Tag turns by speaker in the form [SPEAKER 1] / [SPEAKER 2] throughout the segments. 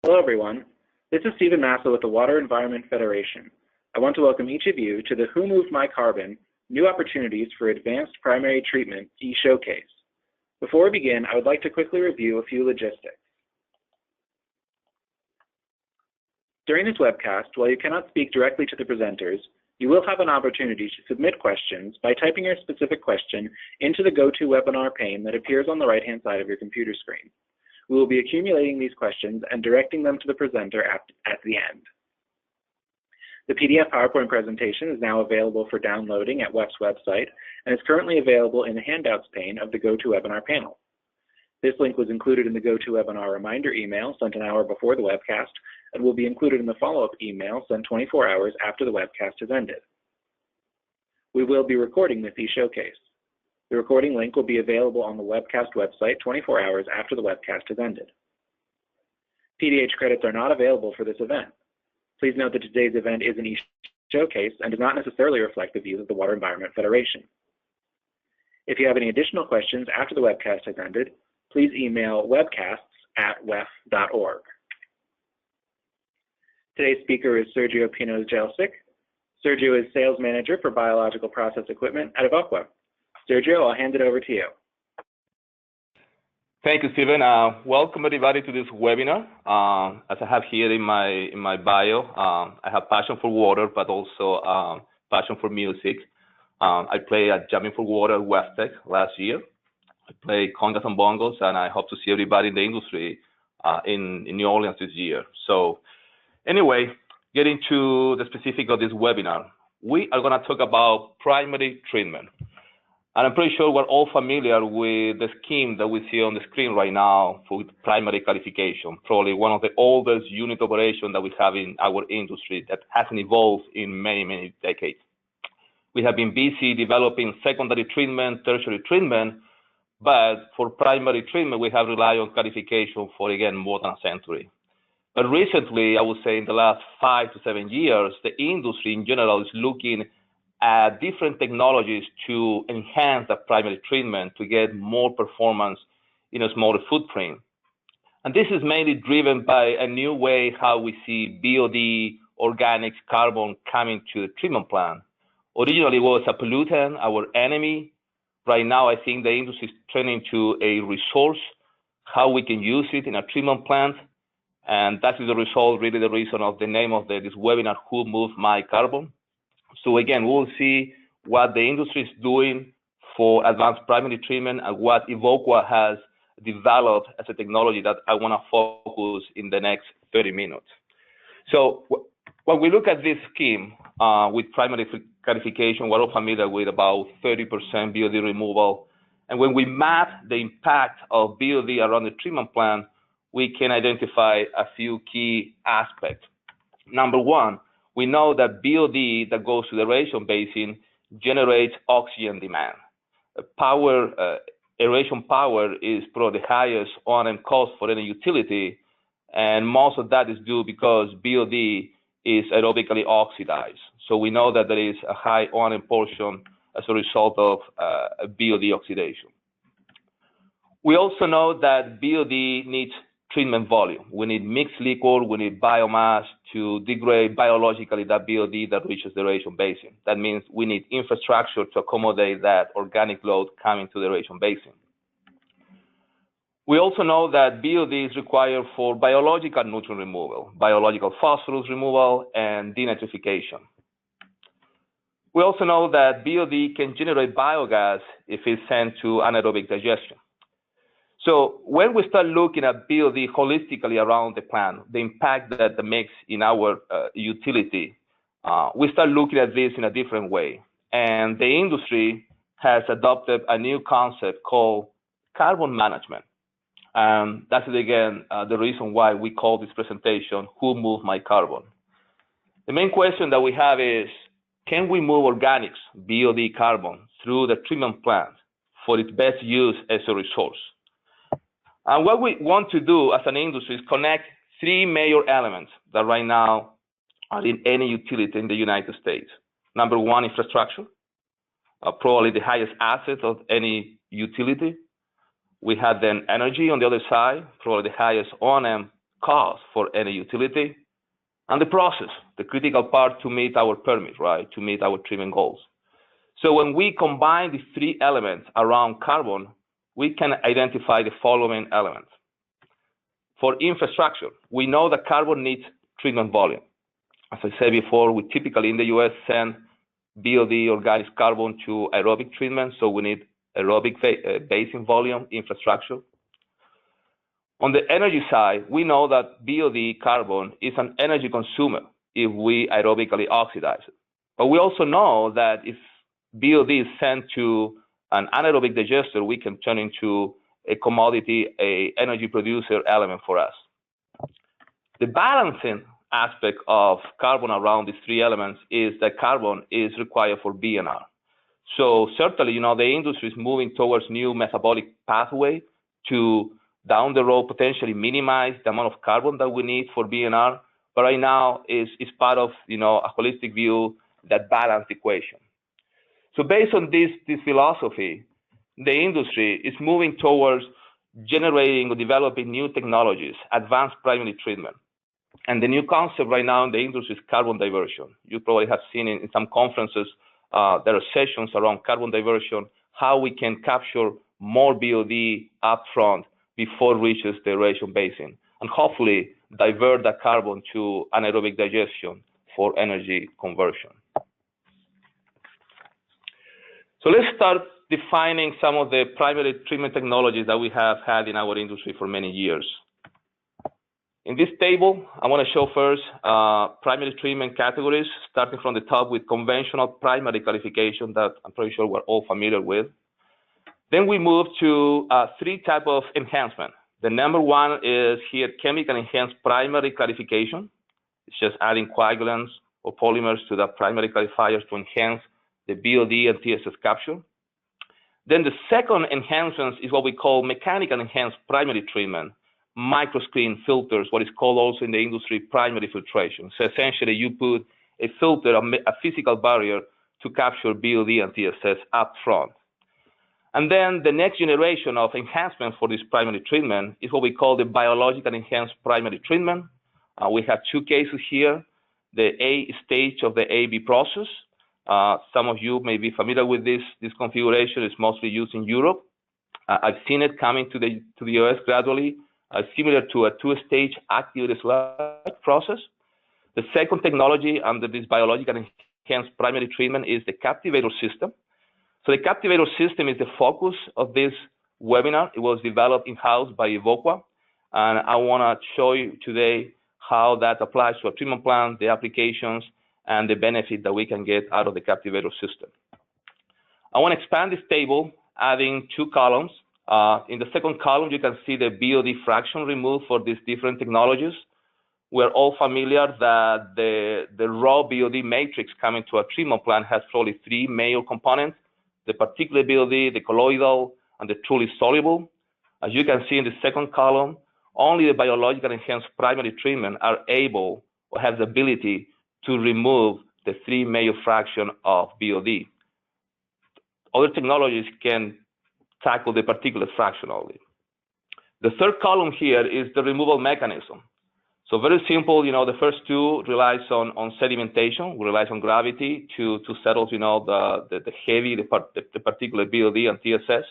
[SPEAKER 1] Hello, everyone. This is Stephen Massa with the Water Environment Federation. I want to welcome each of you to the Who Moved My Carbon? New Opportunities for Advanced Primary Treatment e-Showcase. Before we begin, I would like to quickly review a few logistics. During this webcast, while you cannot speak directly to the presenters, you will have an opportunity to submit questions by typing your specific question into the GoToWebinar pane that appears on the right-hand side of your computer screen. We will be accumulating these questions and directing them to the presenter at the end. The PDF PowerPoint presentation is now available for downloading at WEF's website and is currently available in the Handouts pane of the GoToWebinar panel. This link was included in the GoToWebinar reminder email sent an hour before the webcast and will be included in the follow-up email sent 24 hours after the webcast has ended. We will be recording this e-Showcase. The recording link will be available on the webcast website 24 hours after the webcast has ended. PDH credits are not available for this event. Please note that today's event is an e-Showcase and does not necessarily reflect the views of the Water Environment Federation. If you have any additional questions after the webcast has ended, please email webcasts@wef.org. Today's speaker is Sergio Pino-Jelcic. Sergio is Sales Manager for Biological Process Equipment at Evoqua. Sergio, I'll hand it over to you.
[SPEAKER 2] Thank you, Stephen. Welcome everybody to this webinar. As I have here in my bio, I have passion for water, but also passion for music. I played at Jamming for Water at WEFTEC last year. I play congas and bongos, and I hope to see everybody in the industry in New Orleans this year. So anyway, getting to the specific of this webinar, we are going to talk about primary treatment. And I'm pretty sure we're all familiar with the scheme that we see on the screen right now for primary qualification, probably one of the oldest unit operations that we have in our industry that hasn't evolved in many, many decades. We have been busy developing secondary treatment, tertiary treatment, but for primary treatment, we have relied on qualification for, again, more than a century. But recently, I would say in the last 5 to 7 years, the industry in general is looking at different technologies to enhance the primary treatment to get more performance in a smaller footprint. And this is mainly driven by a new way how we see BOD, organics, carbon coming to the treatment plant. Originally, it was a pollutant, our enemy. Right now, I think the industry is turning to a resource, how we can use it in a treatment plant. And that is the result, really the reason of the name of this webinar, Who Moved My Carbon? So again, we'll see what the industry is doing for advanced primary treatment and what Evoqua has developed as a technology that I want to focus in the next 30 minutes. So when we look at this scheme with primary qualification, we're all familiar with about 30% BOD removal. And when we map the impact of BOD around the treatment plant, we can identify a few key aspects. Number one, we know that BOD that goes to the aeration basin generates oxygen demand. Aeration power is probably the highest O&M cost for any utility, and most of that is due because BOD is aerobically oxidized. So we know that there is a high O&M portion as a result of BOD oxidation. We also know that BOD needs treatment volume. We need mixed liquid, we need biomass to degrade biologically that BOD that reaches the aeration basin. That means we need infrastructure to accommodate that organic load coming to the aeration basin. We also know that BOD is required for biological nutrient removal, biological phosphorus removal, and denitrification. We also know that BOD can generate biogas if it's sent to anaerobic digestion. So when we start looking at BOD holistically around the plant, the impact that it makes in our utility, we start looking at this in a different way. And the industry has adopted a new concept called carbon management. That is, again, the reason why we call this presentation, Who Moved My Carbon? The main question that we have is, can we move organics, BOD carbon, through the treatment plant for its best use as a resource? And what we want to do as an industry is connect three major elements that right now are in any utility in the United States. Number one, infrastructure, probably the highest asset of any utility. We have then energy on the other side, probably the highest O&M cost for any utility, and the process, the critical part to meet our permit, right, to meet our treatment goals. So when we combine these three elements around carbon, we can identify the following elements. For infrastructure, we know that carbon needs treatment volume. As I said before, we typically in the US send BOD organic carbon to aerobic treatment, so we need aerobic basin volume infrastructure. On the energy side, we know that BOD carbon is an energy consumer if we aerobically oxidize it. But we also know that if BOD is sent to an anaerobic digester, we can turn into a commodity, a energy producer element for us. The balancing aspect of carbon around these three elements is that carbon is required for B&R. So certainly, the industry is moving towards new metabolic pathway to down the road potentially minimize the amount of carbon that we need for B&R, but right now is part of a holistic view that balanced equation. So based on this philosophy, the industry is moving towards generating or developing new technologies, advanced primary treatment. And the new concept right now in the industry is carbon diversion. You probably have seen in some conferences, there are sessions around carbon diversion, how we can capture more BOD upfront before it reaches the aeration basin, and hopefully divert that carbon to anaerobic digestion for energy conversion. So let's start defining some of the primary treatment technologies that we have had in our industry for many years. In this table, I want to show first primary treatment categories, starting from the top with conventional primary clarification that I'm pretty sure we're all familiar with. Then we move to three types of enhancement. The number one is here chemical enhanced primary clarification. It's just adding coagulants or polymers to the primary clarifiers to enhance the BOD and TSS capture. Then the second enhancement is what we call mechanical enhanced primary treatment, microscreen filters, what is called also in the industry primary filtration. So essentially you put a filter, a physical barrier to capture BOD and TSS up front. And then the next generation of enhancement for this primary treatment is what we call the biological enhanced primary treatment. We have two cases here. The A stage of the AB process. Some of you may be familiar with this configuration. It's mostly used in Europe. I've seen it coming to the US gradually, similar to a two-stage activated sludge process. The second technology under this biological enhanced primary treatment is the Captivator System. So the Captivator System is the focus of this webinar. It was developed in-house by Evoqua, and I want to show you today how that applies to a treatment plant, the applications, and the benefit that we can get out of the Captivator System. I want to expand this table, adding two columns. In the second column, you can see the BOD fraction removed for these different technologies. We're all familiar that the raw BOD matrix coming to a treatment plant has probably three major components: the particulate BOD, the colloidal, and the truly soluble. As you can see in the second column, only the biological enhanced primary treatment are able or have the ability to remove the three major fraction of BOD. Other technologies can tackle the particulate fraction only. The third column here is the removal mechanism. So very simple, the first two relies on sedimentation, relies on gravity to settle, the heavy, the particulate BOD and TSS.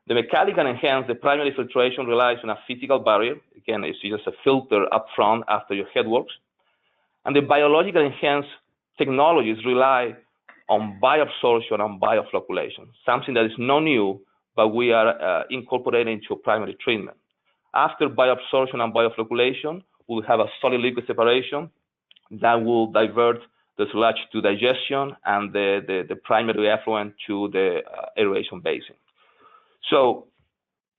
[SPEAKER 2] The mechanical enhanced, the primary filtration relies on a physical barrier. Again, it's just a filter up front after your head works. And the biological enhanced technologies rely on bioabsorption and bioflocculation, something that is not new, but we are incorporating into primary treatment. After bioabsorption and bioflocculation, we'll have a solid liquid separation that will divert the sludge to digestion and the primary effluent to the aeration basin. So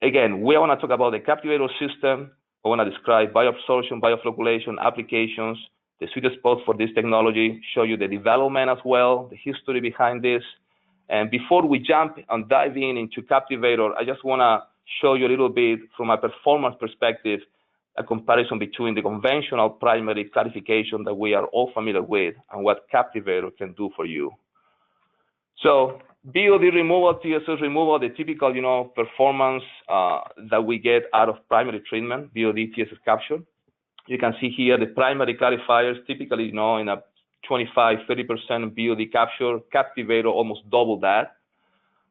[SPEAKER 2] again, we want to talk about the Captivator System. I want to describe bioabsorption, bioflocculation applications, the sweet spot for this technology, show you the development as well, the history behind this. And before we jump and dive into Captivator, I just want to show you a little bit from a performance perspective, a comparison between the conventional primary clarification that we are all familiar with and what Captivator can do for you. So BOD removal, TSS removal, the typical, performance that we get out of primary treatment, BOD, TSS capture. You can see here the primary clarifiers typically, in a 25–30% BOD capture. Captivator almost double that.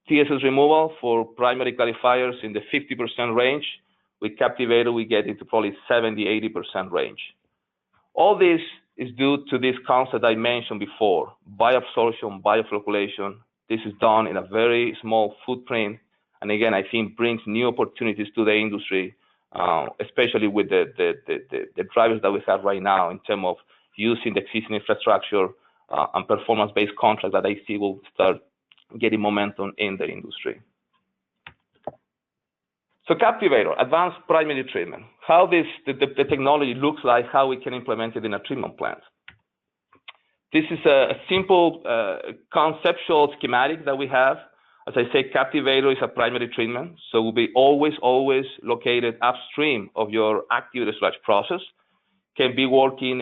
[SPEAKER 2] TSS removal for primary clarifiers in the 50% range. With Captivator, we get into probably 70–80% range. All this is due to this concept I mentioned before, bioabsorption, bioflocculation. This is done in a very small footprint, and again, I think brings new opportunities to the industry, especially with the drivers that we have right now in terms of using the existing infrastructure and performance-based contracts that I see will start getting momentum in the industry. So Captivator, advanced primary treatment. How the technology looks like, how we can implement it in a treatment plant. This is a simple conceptual schematic that we have. As I say, Captivator is a primary treatment, so will be always located upstream of your activated sludge process. Can be working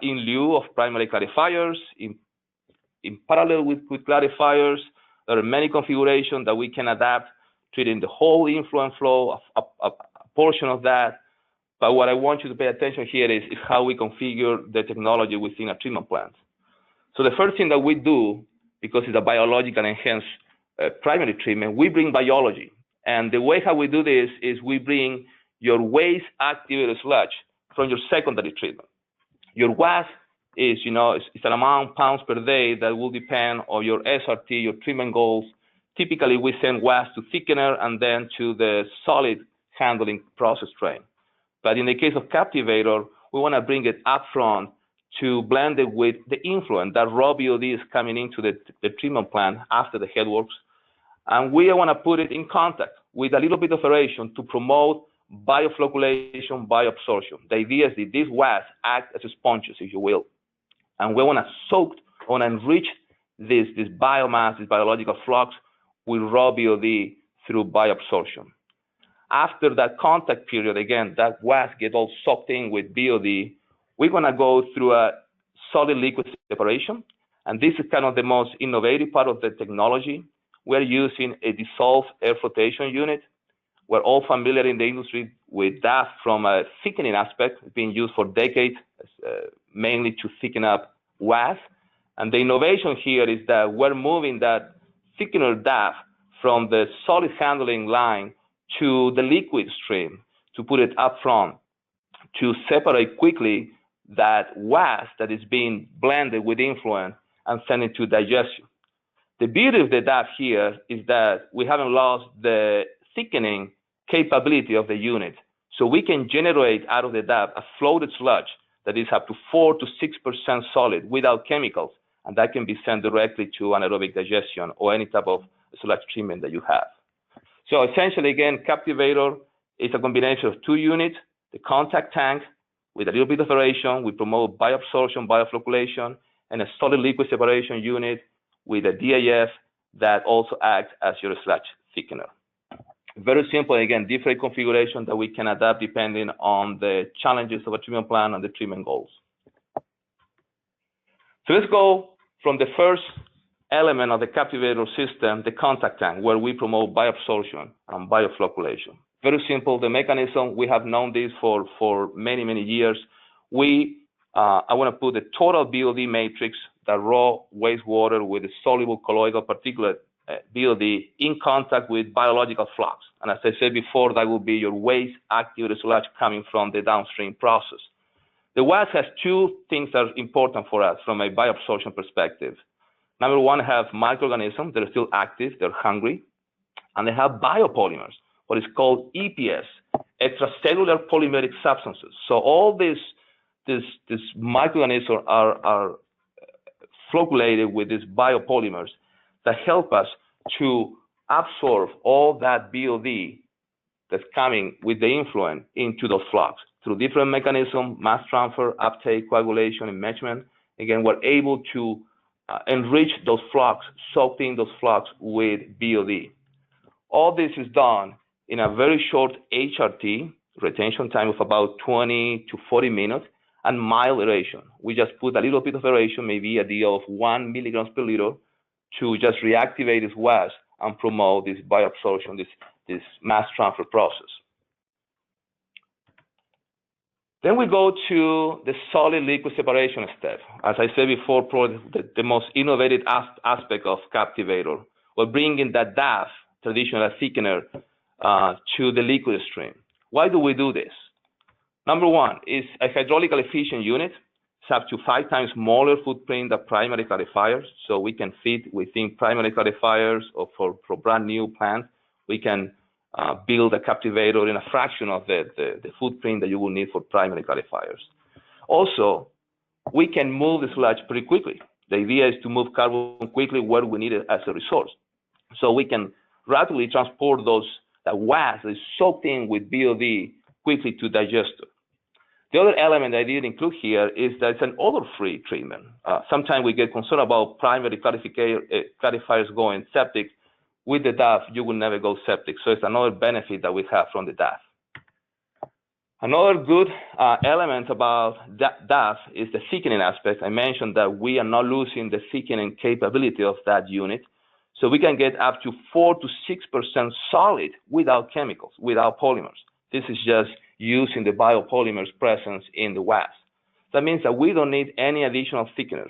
[SPEAKER 2] in lieu of primary clarifiers, in parallel with clarifiers. There are many configurations that we can adapt, treating the whole influent flow, a portion of that. But what I want you to pay attention here is how we configure the technology within a treatment plant. So the first thing that we do, because it's a biological enhanced primary treatment, we bring biology. And the way how we do this is we bring your waste activated sludge from your secondary treatment. Your WAS is, it's an amount pounds per day that will depend on your SRT, your treatment goals. Typically, we send WAS to thickener and then to the solid handling process train. But in the case of Captivator, we want to bring it up front to blend it with the influent. That raw BOD is coming into the treatment plant after the headworks. And we want to put it in contact with a little bit of aeration to promote bioflocculation, bioabsorption. The idea is that these WAS act as sponges, if you will. And we want to enrich this biomass, this biological flux, with raw BOD through bioabsorption. After that contact period, again, that WAS gets all soaked in with BOD. We're going to go through a solid liquid separation. And this is kind of the most innovative part of the technology. We're using a dissolved air flotation unit. We're all familiar in the industry with that from a thickening aspect. It's been used for decades, mainly to thicken up WAS. And the innovation here is that we're moving that thickener DAF from the solid handling line to the liquid stream to put it up front to separate quickly that WAS that is being blended with influent and send it to digestion. The beauty of the DAF here is that we haven't lost the thickening capability of the unit. So we can generate out of the DAF a floated sludge that is up to 4 to 6% solid without chemicals, and that can be sent directly to anaerobic digestion or any type of sludge treatment that you have. So essentially, again, Captivator is a combination of two units, the contact tank with a little bit of aeration. We promote bioabsorption, bioflocculation, and a solid liquid separation unit with a DAF that also acts as your sludge thickener. Very simple, again, different configuration that we can adapt depending on the challenges of a treatment plan and the treatment goals. So let's go from the first element of the Captivator system, the contact tank, where we promote bioabsorption and bioflocculation. Very simple, the mechanism, we have known this for many, many years. I want to put the total BOD matrix, the raw wastewater with the soluble colloidal particulate BOD in contact with biological flux. And as I said before, that will be your waste activated sludge coming from the downstream process. The WAS has two things that are important for us from a bioabsorption perspective. Number one, have microorganisms that are still active, they're hungry, and they have biopolymers, what is called EPS, extracellular polymeric substances. So all these microorganisms are flocculated with these biopolymers that help us to absorb all that BOD that's coming with the influent into those flux through different mechanisms, mass transfer, uptake, coagulation, enmeshment. Again, we're able to enrich those flux, soak in those flux with BOD. All this is done in a very short HRT, retention time of about 20 to 40 minutes, and mild aeration. We just put a little bit of aeration, maybe a deal of 1 milligrams per liter, to just reactivate this waste and promote this bioabsorption, this mass transfer process. Then we go to the solid liquid separation step. As I said before, probably the most innovative aspect of Captivator, we're bringing that DAF, traditional thickener, to the liquid stream. Why do we do this? Number one, it's a hydraulically efficient unit. It's up to 5 times smaller footprint than primary clarifiers, so we can fit within primary clarifiers, or for brand new plants, we can build a Captivator in a fraction of the footprint that you will need for primary clarifiers. Also, we can move the sludge pretty quickly. The idea is to move carbon quickly where we need it as a resource. So we can rapidly transport that waste that is soaked in with BOD quickly to digester. The other element I didn't include here is that it's an odor-free treatment. Sometimes we get concerned about primary clarifiers going septic. With the DAF, you will never go septic. So it's another benefit that we have from the DAF. Another good element about DAF is the thickening aspect. I mentioned that we are not losing the thickening capability of that unit. So we can get up to 4 to 6% solid without chemicals, without polymers. This is just using the biopolymers presence in the waste. That means that we don't need any additional thickeners.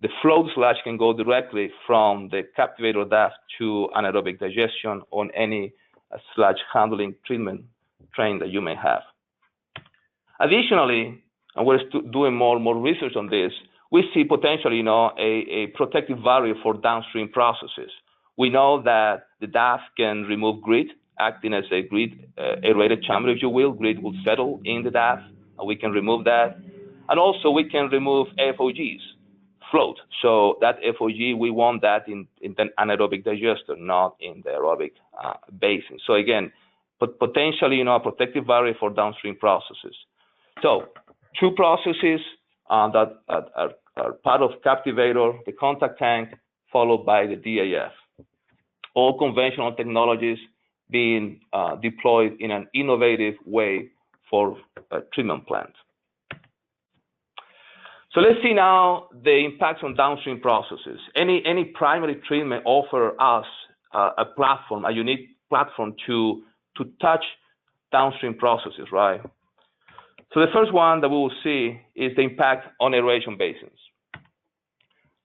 [SPEAKER 2] The flow sludge can go directly from the Captivator DAF to anaerobic digestion on any sludge handling treatment train that you may have. Additionally, and we're doing more research on this, we see potentially, a protective barrier for downstream processes. We know that the DAF can remove grit, acting as a grit aerated chamber, if you will. Grit will settle in the DAF, and we can remove that. And also, we can remove FOGs, float. So that FOG, we want that in the anaerobic digester, not in the aerobic basin. So again, potentially, a protective barrier for downstream processes. So 2 processes that are part of Captivator, the contact tank, followed by the DAF. All conventional technologies being deployed in an innovative way for treatment plants. So let's see now the impacts on downstream processes. Any primary treatment offer us a unique platform to touch downstream processes, right? So the first one that we will see is the impact on aeration basins.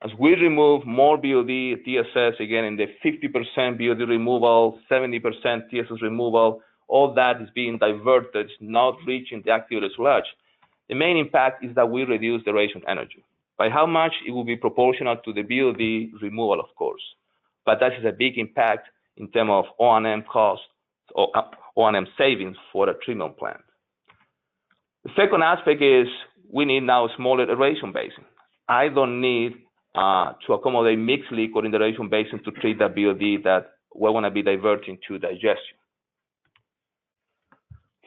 [SPEAKER 2] As we remove more BOD, TSS, again, in the 50% BOD removal, 70% TSS removal, all that is being diverted, not reaching the activated sludge. The main impact is that we reduce the aeration energy. By how much? It will be proportional to the BOD removal, of course. But that is a big impact in terms of O&M costs or O&M savings for a treatment plant. The second aspect is we need now a smaller aeration basin. I don't need to accommodate mixed liquid in the aeration basin to treat that BOD that we're going to be diverting to digestion.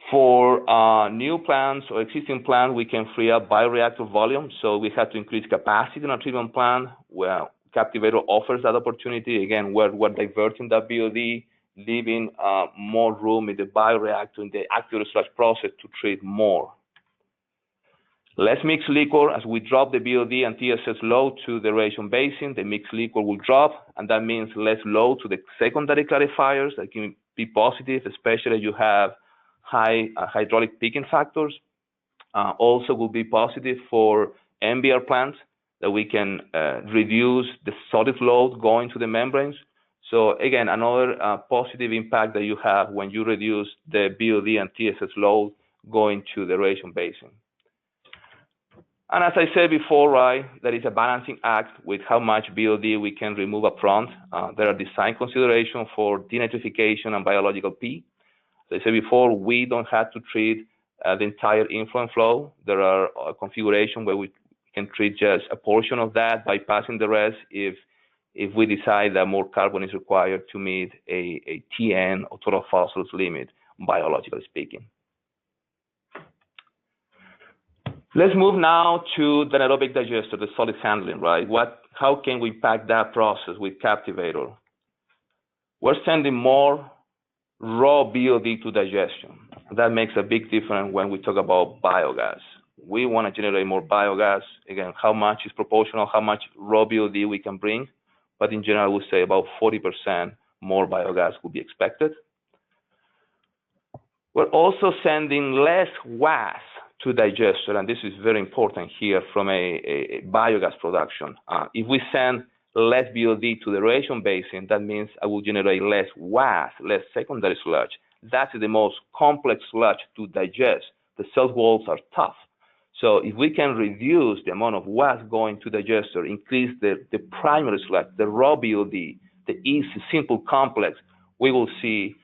[SPEAKER 2] For new plants or existing plants, we can free up bioreactor volume. So we have to increase capacity in a treatment plant where Captivator offers that opportunity. Again, we're diverting that BOD, leaving more room in the bioreactor, in the activated sludge process to treat more. Less mixed liquid. As we drop the BOD and TSS load to the aeration basin, the mixed liquid will drop, and that means less load to the secondary clarifiers. That can be positive, especially if you have high hydraulic peaking factors. Also will be positive for MBR plants, that we can reduce the solid load going to the membranes. So again, another positive impact that you have when you reduce the BOD and TSS load going to the aeration basin. And as I said before, right, there is a balancing act with how much BOD we can remove upfront. There are design considerations for denitrification and biological P. As I said before, we don't have to treat the entire inflow and flow. There are configurations where we can treat just a portion of that, bypassing the rest if we decide that more carbon is required to meet a TN or total phosphorus limit, biologically speaking. Let's move now to the anaerobic digester, the solid handling, right? How can we impact that process with Captivator? We're sending more raw BOD to digestion. That makes a big difference when we talk about biogas. We want to generate more biogas. Again, how much is proportional, how much raw BOD we can bring. but in general, I would say about 40% more biogas would be expected. We're also sending less waste to digester, and this is very important here from a biogas production. If we send less BOD to the aeration basin, that means I will generate less waste, less secondary sludge. That's the most complex sludge to digest. The cell walls are tough. So if we can reduce the amount of waste going to digester, increase the primary sludge, the raw BOD, the easy, simple complex, we will see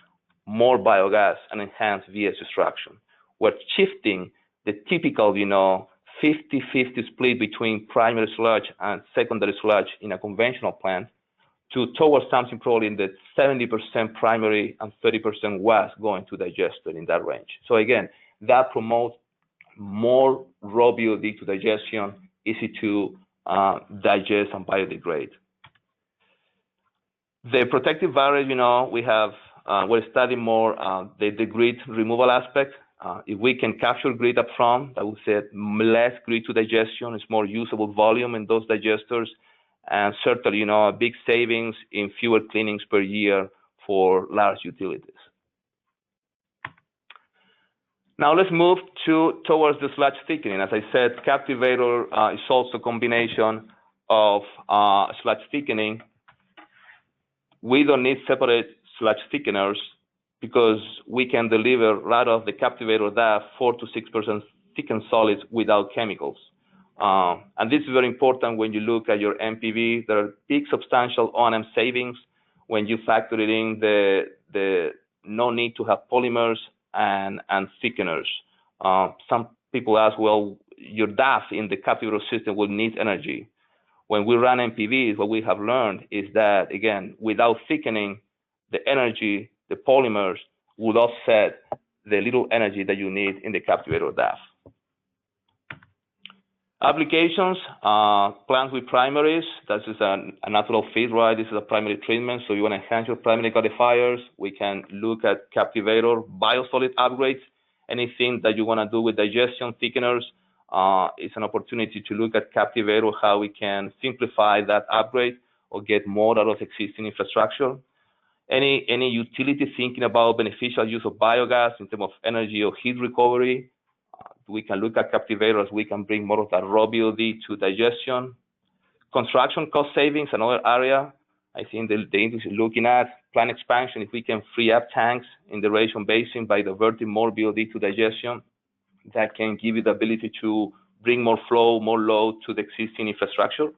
[SPEAKER 2] more biogas and enhanced VS extraction. We're shifting the typical, 50-50 split between primary sludge and secondary sludge in a conventional plant towards something probably in the 70% primary and 30% waste going to digester in that range. So again, that promotes more raw BOD to digestion, easy to digest and biodegrade. The protective barrier, we have, we're studying more the grit removal aspect. If we can capture grit up front, I would say less grit to digestion, it's more usable volume in those digesters, and certainly, a big savings in fewer cleanings per year for large utilities. Now let's move towards the sludge thickening. As I said, Captivator is also a combination of sludge thickening. We don't need separate sludge thickeners because we can deliver right off the Captivator DAF 4 to 6% thickened solids without chemicals. And this is very important when you look at your MPV. There are big substantial O&M savings when you factor in the no need to have polymers and thickeners. Some people ask, well, your DAF in the Captivator system will need energy. When we run MPVs, what we have learned is that, again, without thickening, the energy, the polymers, will offset the little energy that you need in the Captivator DAF. Applications, plants with primaries, this is a natural fit, right? This is a primary treatment, so you want to enhance your primary clarifiers. We can look at Captivator biosolid upgrades. Anything that you want to do with digestion thickeners, it's an opportunity to look at Captivator, how we can simplify that upgrade or get more out of existing infrastructure. Any utility thinking about beneficial use of biogas in terms of energy or heat recovery, we can look at Captivator as we can bring more of that raw BOD to digestion. Construction cost savings, another area I think the industry is looking at. Plant expansion, if we can free up tanks in the aeration basin by diverting more BOD to digestion, that can give you the ability to bring more flow, more load to the existing infrastructure.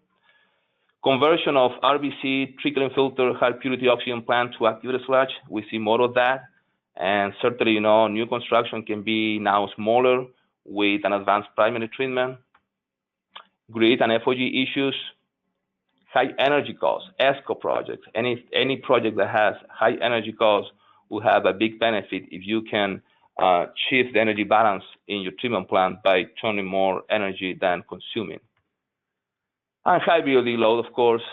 [SPEAKER 2] Conversion of RBC, trickling filter, high purity oxygen plant to activated sludge, we see more of that. And certainly, new construction can be now smaller with an advanced primary treatment. Grid and FOG issues, high energy costs, ESCO projects, any project that has high energy costs will have a big benefit if you can shift the energy balance in your treatment plant by turning more energy than consuming. And high BOD load, of course,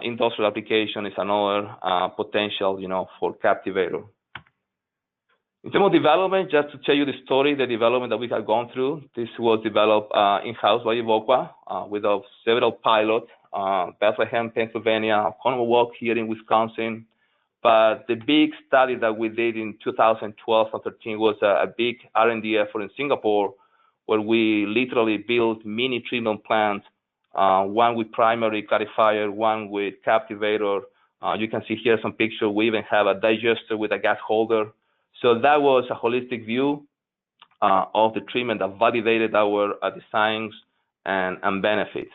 [SPEAKER 2] industrial application is another potential, for Captivator. In terms of development, just to tell you the story, the development that we have gone through, this was developed in-house by Evoqua with several pilots, Bethlehem, Pennsylvania, Commonwealth here in Wisconsin. But the big study that we did in 2012 and 13 was a big R&D effort in Singapore, where we literally built mini treatment plants, one with primary clarifier, one with Captivator. You can see here some pictures. We even have a digester with a gas holder. So that was a holistic view of the treatment that validated our designs and benefits.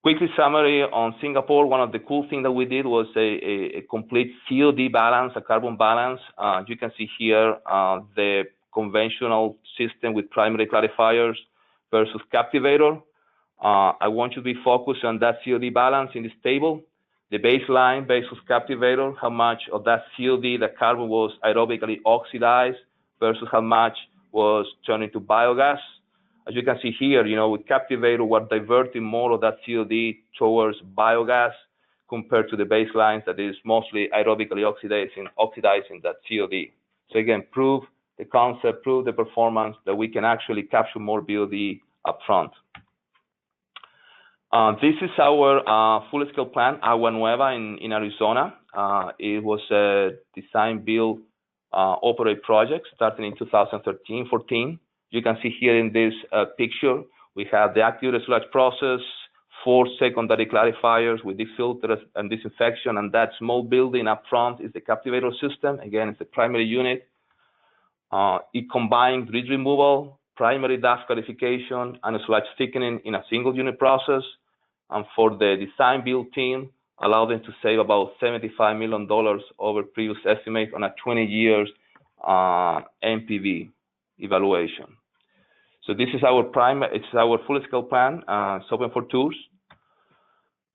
[SPEAKER 2] Quickly summary on Singapore, one of the cool things that we did was a complete COD balance, a carbon balance. You can see here the conventional system with primary clarifiers versus Captivator. I want you to be focused on that COD balance in this table. The baseline versus Captivator, how much of that COD, the carbon was aerobically oxidized versus how much was turned into biogas. As you can see here, with Captivator, we're diverting more of that COD towards biogas compared to the baselines that is mostly aerobically oxidizing that COD. So again, prove the concept, prove the performance that we can actually capture more BOD up front. This is our full-scale plant, Agua Nueva in Arizona. It was a design, build, operate project starting in 2013-14. You can see here in this picture, we have the activated sludge process, 4 secondary clarifiers with filters and disinfection, and that small building up front is the Captivator System. Again, it's the primary unit. It combines grit removal, primary dust clarification, and sludge thickening in a single unit process. And for the design build team, allow them to save about $75 million over previous estimate on a 20 years NPV evaluation. So this is our it's our full scale plan. It's open for tours.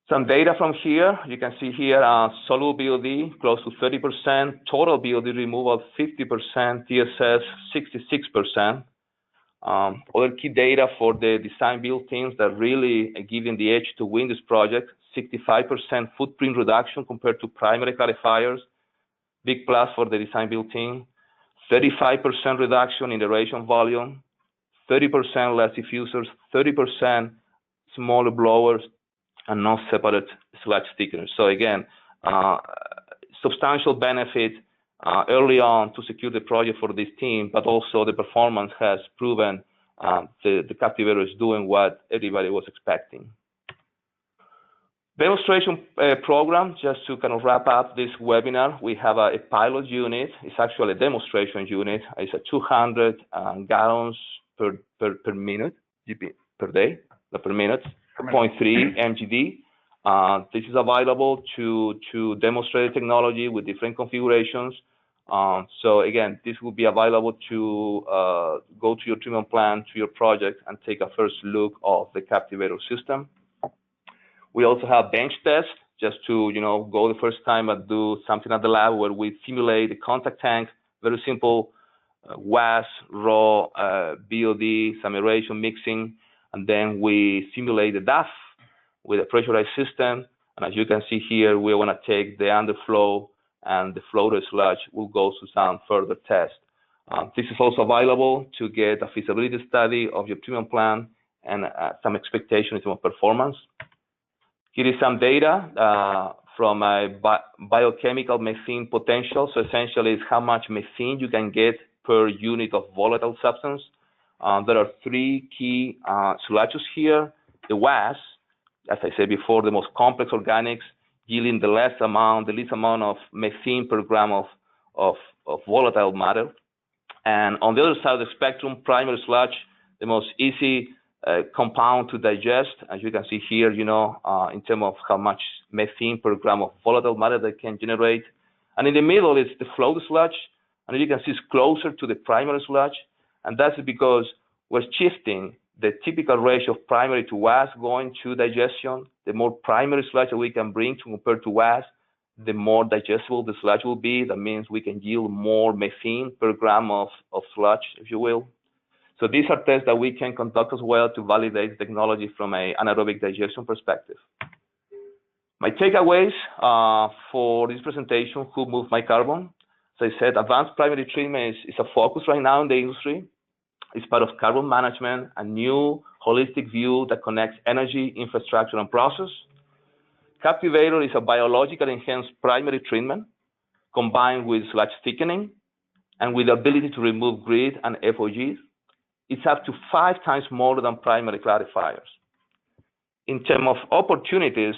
[SPEAKER 2] Some data from here. You can see here soluble BOD close to 30%, total BOD removal 50%, TSS 66%. Other key data for the design build teams that really giving the edge to win this project: 65% footprint reduction compared to primary clarifiers, big plus for the design build team. 35% reduction in aeration volume, 30% less diffusers, 30% smaller blowers, and no separate sludge thickeners. So again, substantial benefit early on to secure the project for this team, but also the performance has proven the Captivator is doing what everybody was expecting. Demonstration program, just to kind of wrap up this webinar, we have a pilot unit. It's actually a demonstration unit. It's a 200 gallons per minute, GP, per day, not per minute, 0.3 MGD. This is available to demonstrate the technology with different configurations. So again, this will be available to go to your treatment plant, to your project, and take a first look of the Captivator system. We also have bench tests, just to go the first time and do something at the lab where we simulate the contact tank, very simple, WAS, raw, BOD, some aeration mixing, and then we simulate the DAF with a pressurized system. And as you can see here, we want to take the underflow and the floater sludge will go to some further tests. This is also available to get a feasibility study of your treatment plant and some expectation in terms of performance. Here is some data from a biochemical methane potential. So essentially, it's how much methane you can get per unit of volatile substance. There are 3 key sludges here. The WAS, as I said before, the most complex organics, yielding the least amount of methane per gram of volatile matter. And on the other side of the spectrum, primary sludge, the most easy compound to digest, as you can see here, in terms of how much methane per gram of volatile matter they can generate. And in the middle is the floater sludge, and you can see it's closer to the primary sludge, and that's because we're shifting the typical ratio of primary to WAS going to digestion. The more primary sludge that we can bring compared to WAS, the more digestible the sludge will be. That means we can yield more methane per gram of sludge, if you will. So these are tests that we can conduct as well to validate the technology from an anaerobic digestion perspective. My takeaways for this presentation: who moved my carbon? As I said, advanced primary treatment is a focus right now in the industry. It's part of carbon management, a new holistic view that connects energy, infrastructure, and process. Captivator is a biologically enhanced primary treatment combined with sludge thickening and with the ability to remove grit and FOGs. It's up to 5 times more than primary clarifiers. In terms of opportunities,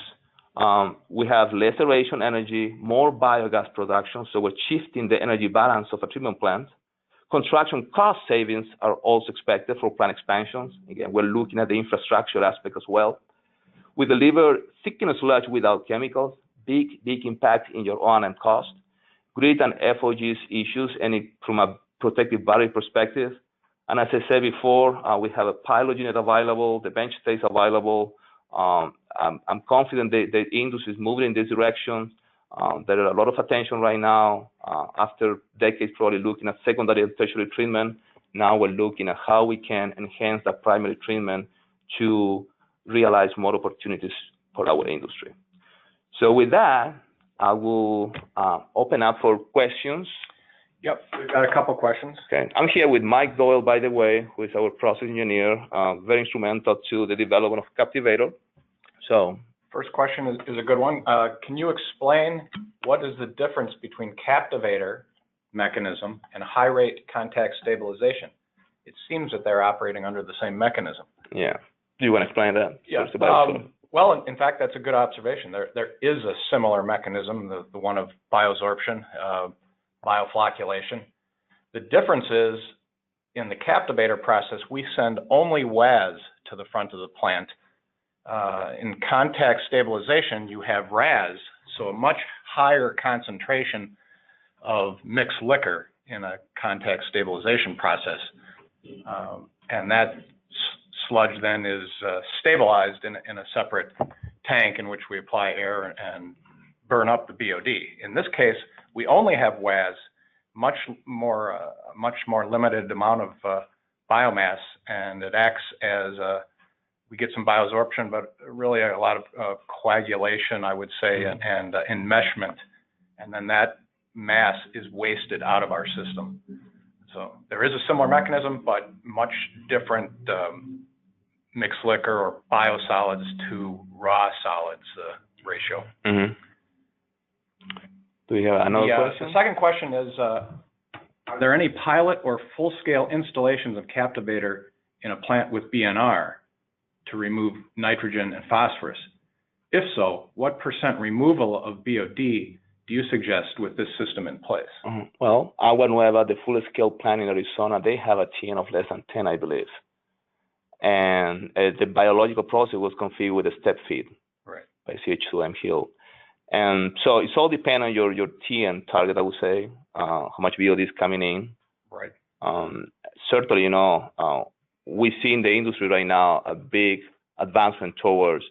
[SPEAKER 2] we have less aeration energy, more biogas production, so we're shifting the energy balance of a treatment plant. Construction cost savings are also expected for plant expansions. Again, we're looking at the infrastructure aspect as well. We deliver thickened sludge without chemicals, big impact in your O&M cost. Grit and FOGs issues, from a protective barrier perspective. And as I said before, we have a pilot unit available, the bench stays available. I'm confident the industry is moving in this direction. There is a lot of attention right now, after decades probably looking at secondary and tertiary treatment. Now we're looking at how we can enhance that primary treatment to realize more opportunities for our industry. So with that, I will open up for questions.
[SPEAKER 3] Yep, we've got a couple questions.
[SPEAKER 2] Okay, I'm here with Mike Doyle, by the way, who is our process engineer, very instrumental to the development of Captivator. So
[SPEAKER 3] first question is a good one. Can you explain what is the difference between Captivator mechanism and high rate contact stabilization? It seems that they're operating under the same mechanism.
[SPEAKER 2] yeah, do you want to explain that?
[SPEAKER 3] Yeah. Well, in fact, that's a good observation. There is a similar mechanism, the one of biosorption, bioflocculation. The difference is in the Captivator process, we send only WAS to the front of the plant. In contact stabilization, you have RAS, so a much higher concentration of mixed liquor in a contact stabilization process. And that sludge then is stabilized in a separate tank in which we apply air and burn up the BOD. In this case, we only have WAS, much more limited amount of biomass, and it acts as we get some bioabsorption, but really a lot of coagulation, I would say, and enmeshment, and then that mass is wasted out of our system. So there is a similar mechanism, but much different mixed liquor or biosolids to raw solids ratio.
[SPEAKER 2] Mm-hmm. Do we have another question?
[SPEAKER 3] The second question is, are there any pilot or full-scale installations of Captivator in a plant with BNR to remove nitrogen and phosphorus? If so, what % removal of BOD do you suggest with this system in place?
[SPEAKER 2] Mm-hmm. Well, Agua Nueva, the full-scale plant in Arizona, they have a TN of less than 10, I believe. And the biological process was configured with a step feed by CH2M Hill. And so it's all depend on your TN target, I would say, how much BOD is coming in.
[SPEAKER 3] Right.
[SPEAKER 2] Certainly, you know, we see in the industry right now a big advancement towards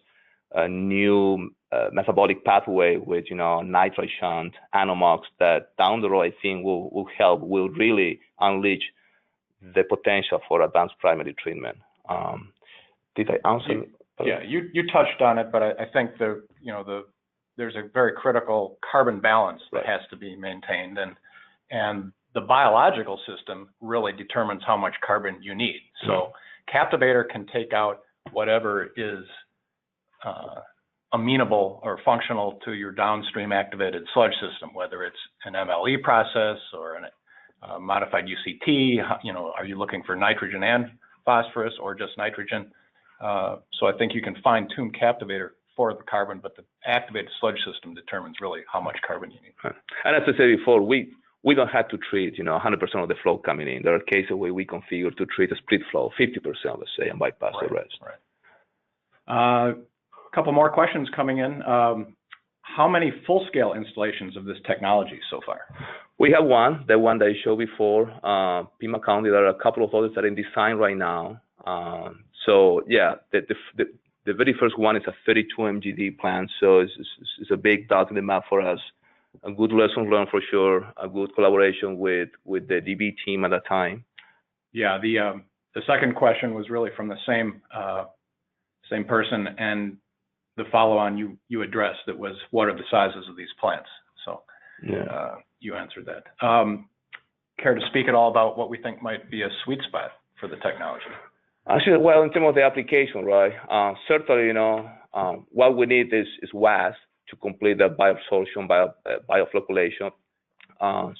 [SPEAKER 2] a new metabolic pathway with, you know, nitrite shunt, anomox that down the road I think will help, will really unleash the potential for advanced primary treatment. Did I answer?
[SPEAKER 3] Yeah, you touched on it, but I think there's a very critical carbon balance that has to be maintained, and the biological system really determines how much carbon you need. So Captivator can take out whatever is amenable or functional to your downstream activated sludge system, whether it's an MLE process or a modified UCT. You know, are you looking for nitrogen and phosphorus or just nitrogen? So I think you can fine tune Captivator for the carbon, but the activated sludge system determines really how much carbon you need.
[SPEAKER 2] And as I said before, we don't have to treat, you know, 100% of the flow coming in. There are cases where we configure to treat a split flow, 50%, let's say, and bypass the rest.
[SPEAKER 3] Right. A couple more questions coming in. How many full-scale installations of this technology so far?
[SPEAKER 2] We have one, the one that I showed before, Pima County. There are a couple of others that are in design right now. So yeah, the very first one is a 32 MGD plant, so it's a big dot in the map for us. A good lesson learned for sure. A good collaboration with the DB team at that time.
[SPEAKER 3] Yeah, the second question was really from the same person, and the follow-on you addressed that was, what are the sizes of these plants? So you answered that. Care to speak at all about what we think might be a sweet spot for the technology?
[SPEAKER 2] Actually, well, in terms of the application, right? Certainly, you know, what we need is WAS to complete the bioabsorption, bioflocculation.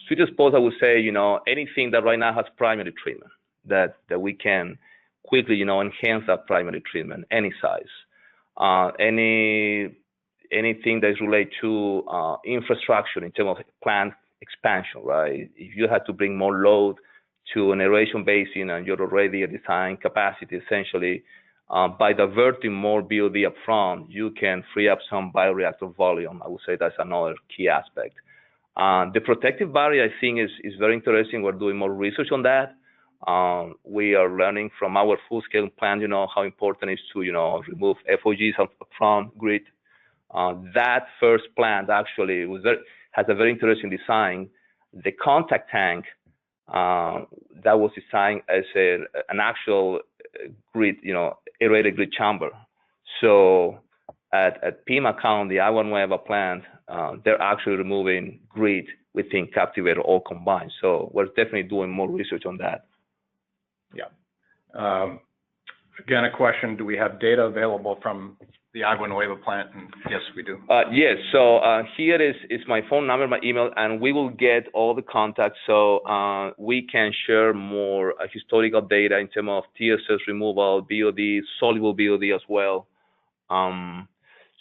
[SPEAKER 2] Sweet spot, I would say, you know, anything that right now has primary treatment that we can quickly, you know, enhance that primary treatment, any size. Anything that is related to infrastructure in terms of plant expansion, right? If you had to bring more load to an aeration basin and you're already at design capacity, essentially, by diverting more BOD up front, you can free up some bioreactor volume. I would say that's another key aspect. The protective barrier, I think, is very interesting. We're doing more research on that. We are learning from our full-scale plant, you know, how important it is to, you know, remove FOGs up front, grit. That first plant actually has a very interesting design. The contact tank that was designed as an actual grit, you know, aerated grit chamber. So at Pima County, Agua Nueva plant, they're actually removing grit within Captivator all combined. So we're definitely doing more research on that.
[SPEAKER 3] Yeah. Again, a question, do we have data available from the Agua Nueva plant? And yes, we do.
[SPEAKER 2] Yes. So here is my phone number, my email, and we will get all the contacts so we can share more historical data in terms of TSS removal, BOD, soluble BOD as well.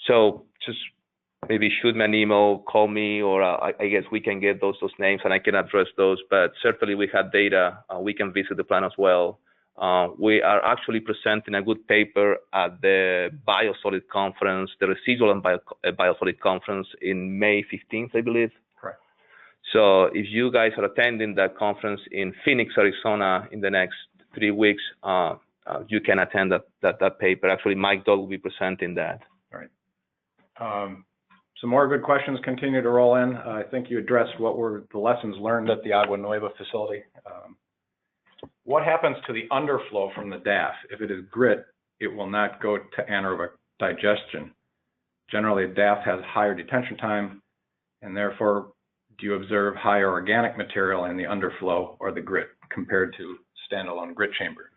[SPEAKER 2] So just maybe shoot me an email, call me, or I guess we can get those names and I can address those. But certainly we have data. We can visit the plant as well. We are actually presenting a good paper at the Biosolid conference, the Residual and Biosolid conference in May 15th, I believe.
[SPEAKER 3] Correct.
[SPEAKER 2] So if you guys are attending that conference in Phoenix, Arizona in the next 3 weeks, you can attend that paper. Actually, Mike Dodd will be presenting that.
[SPEAKER 3] All right. Some more good questions continue to roll in. I think you addressed what were the lessons learned at the Agua Nueva facility. What happens to the underflow from the DAF? If it is grit, it will not go to anaerobic digestion. Generally, DAF has higher detention time, and therefore, do you observe higher organic material in the underflow or the grit compared to standalone grit chamber?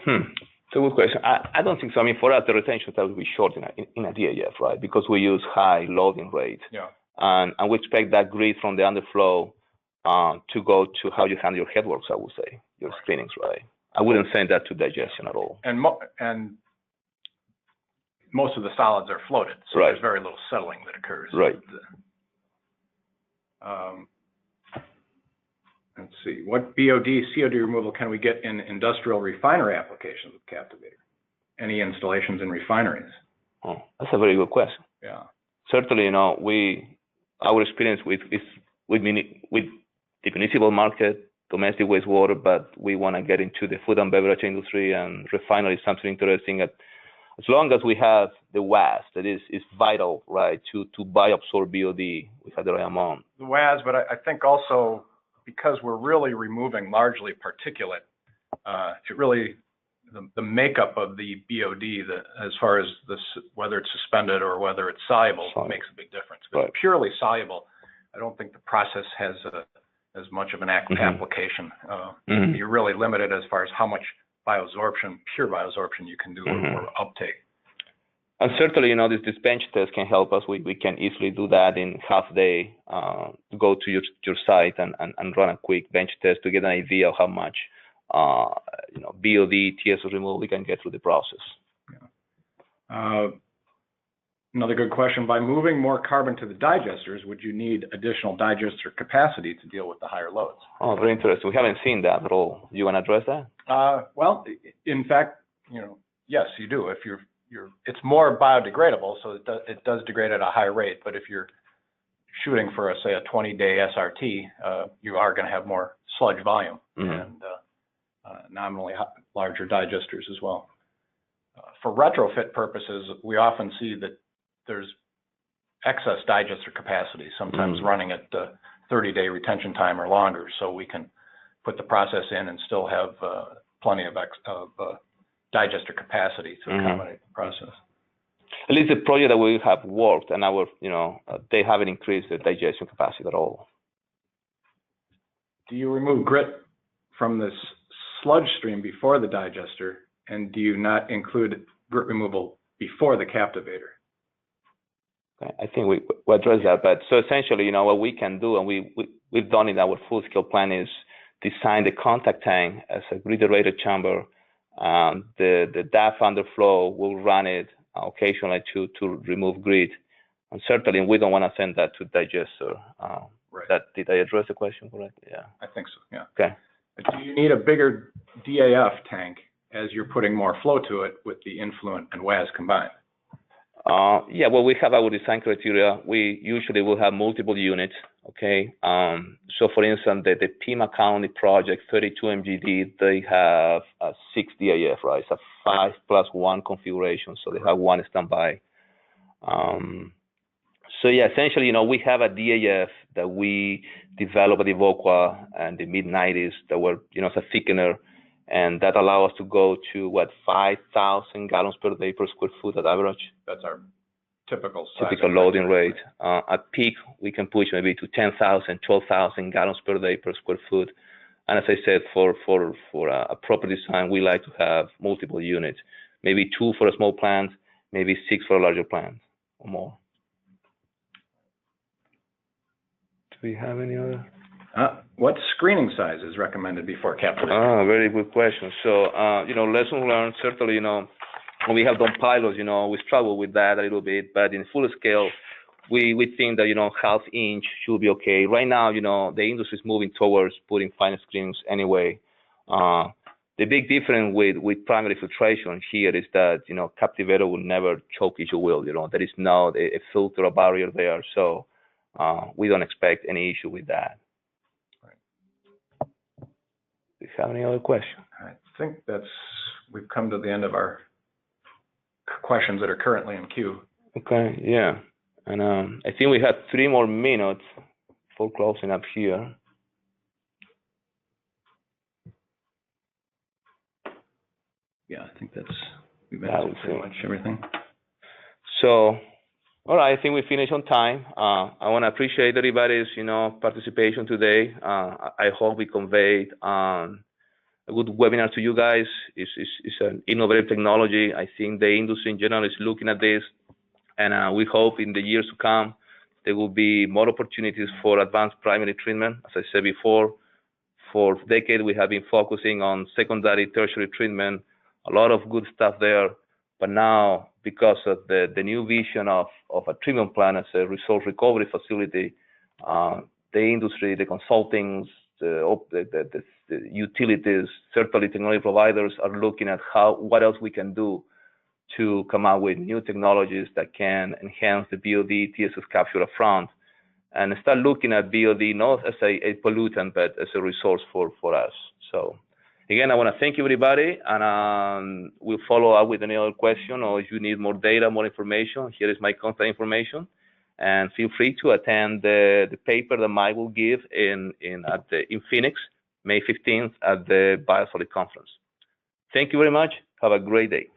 [SPEAKER 2] It's a good question. I don't think so. I mean, for us, the retention time will be short in a DAF, right? Because we use high loading rate.
[SPEAKER 3] Yeah.
[SPEAKER 2] And we expect that grit from the underflow to go to how you handle your headworks, I would say, your screenings, right? I wouldn't send that to digestion at all.
[SPEAKER 3] And most of the solids are floated, so
[SPEAKER 2] right.
[SPEAKER 3] There's very little settling that occurs.
[SPEAKER 2] Right.
[SPEAKER 3] Let's see. What BOD, COD removal can we get in industrial refinery applications with Captivator? Any installations in refineries?
[SPEAKER 2] Oh, that's a very good question.
[SPEAKER 3] Yeah.
[SPEAKER 2] Certainly, our experience with the municipal market, domestic wastewater, but we want to get into the food and beverage industry, and refinery is something interesting. As long as we have the WAS, that is vital, right, to bioabsorb BOD, we have the right amount.
[SPEAKER 3] The WAS, but I think also because we're really removing largely particulate, it really, the makeup of the BOD, as far as whether it's suspended or whether it's soluble, makes a big difference. If it's purely soluble, I don't think the process has as much of an application. You're really limited as far as how much bioabsorption, pure bioabsorption you can do or uptake.
[SPEAKER 2] And certainly, this bench test can help us. We can easily do that in half day, go to your site and run a quick bench test to get an idea of how much, BOD, TSS removal we can get through the process.
[SPEAKER 3] Yeah. Another good question. By moving more carbon to the digesters, would you need additional digester capacity to deal with the higher loads?
[SPEAKER 2] Oh, very interesting. We haven't seen that at all. You want to address that?
[SPEAKER 3] Well, in fact, yes, you do. If it's more biodegradable, so it does degrade at a high rate. But if you're shooting for, say, a 20-day SRT, you are going to have more sludge volume and nominally larger digesters as well. For retrofit purposes, we often see that there's excess digester capacity, sometimes running at 30-day retention time or longer, so we can put the process in and still have plenty of digester capacity to accommodate the process.
[SPEAKER 2] At least the project that we have worked, and they haven't increased the digestion capacity at all.
[SPEAKER 3] Do you remove grit from this sludge stream before the digester, and do you not include grit removal before the Captivator?
[SPEAKER 2] I think we address that, but so essentially, what we can do, and we've done in our full-scale plan, is design the contact tank as a grit-aerated chamber. The DAF underflow will run it occasionally to remove grit, and certainly we don't want to send that to digester.
[SPEAKER 3] Right.
[SPEAKER 2] Did I address the question correctly? Yeah.
[SPEAKER 3] I think so. Yeah.
[SPEAKER 2] Okay.
[SPEAKER 3] But do you need a bigger DAF tank as you're putting more flow to it with the influent and WAS combined?
[SPEAKER 2] Yeah, well, we have our design criteria. We usually will have multiple units, okay? So, for instance, the Pima County project, 32 MGD, they have 6 DAF, right? It's a 5+1 configuration, so they have one standby. So, yeah, essentially, we have a DAF that we developed at Evoqua in the mid-90s that were, as a thickener, and that allow us to go to 5,000 gallons per day per square foot at average.
[SPEAKER 3] That's our typical
[SPEAKER 2] loading rate. At peak, we can push maybe to 10,000, 12,000 gallons per day per square foot. And as I said, for a proper design, we like to have multiple units, maybe 2 for a small plant, maybe 6 for a larger plant or more. Do we have any other?
[SPEAKER 3] What screening size is recommended before captivation?
[SPEAKER 2] Very good question. So, lesson learned, certainly, when we have done pilots, we struggle with that a little bit, but in full scale, we think that, half inch should be okay. Right now, the industry is moving towards putting fine screenings anyway. The big difference with primary filtration here is that, Captivator will never choke, if you will. There is no a filter or barrier there. So we don't expect any issue with that. Right. Do you have any other questions?
[SPEAKER 3] I think we've come to the end of our questions that are currently in queue.
[SPEAKER 2] Okay, yeah. And I think we have 3 more minutes for closing up here.
[SPEAKER 3] Yeah, I think we've answered pretty much everything.
[SPEAKER 2] So, all right, I think we finished on time. I want to appreciate everybody's, participation today. I hope we conveyed a good webinar to you guys. It's an innovative technology. I think the industry in general is looking at this, and we hope in the years to come there will be more opportunities for advanced primary treatment. As I said before, for decades we have been focusing on secondary, tertiary treatment. A lot of good stuff there, but now because of the new vision of a treatment plant as a resource recovery facility, the industry, the consultings, the utilities, certainly technology providers are looking at what else we can do to come out with new technologies that can enhance the BOD TSS capture upfront, and start looking at BOD not as a pollutant, but as a resource for us. So. Again, I want to thank everybody, and we'll follow up with any other question, or if you need more data, more information, here is my contact information, and feel free to attend the paper that Mike will give in Phoenix, May 15th at the Biosolid Conference. Thank you very much. Have a great day.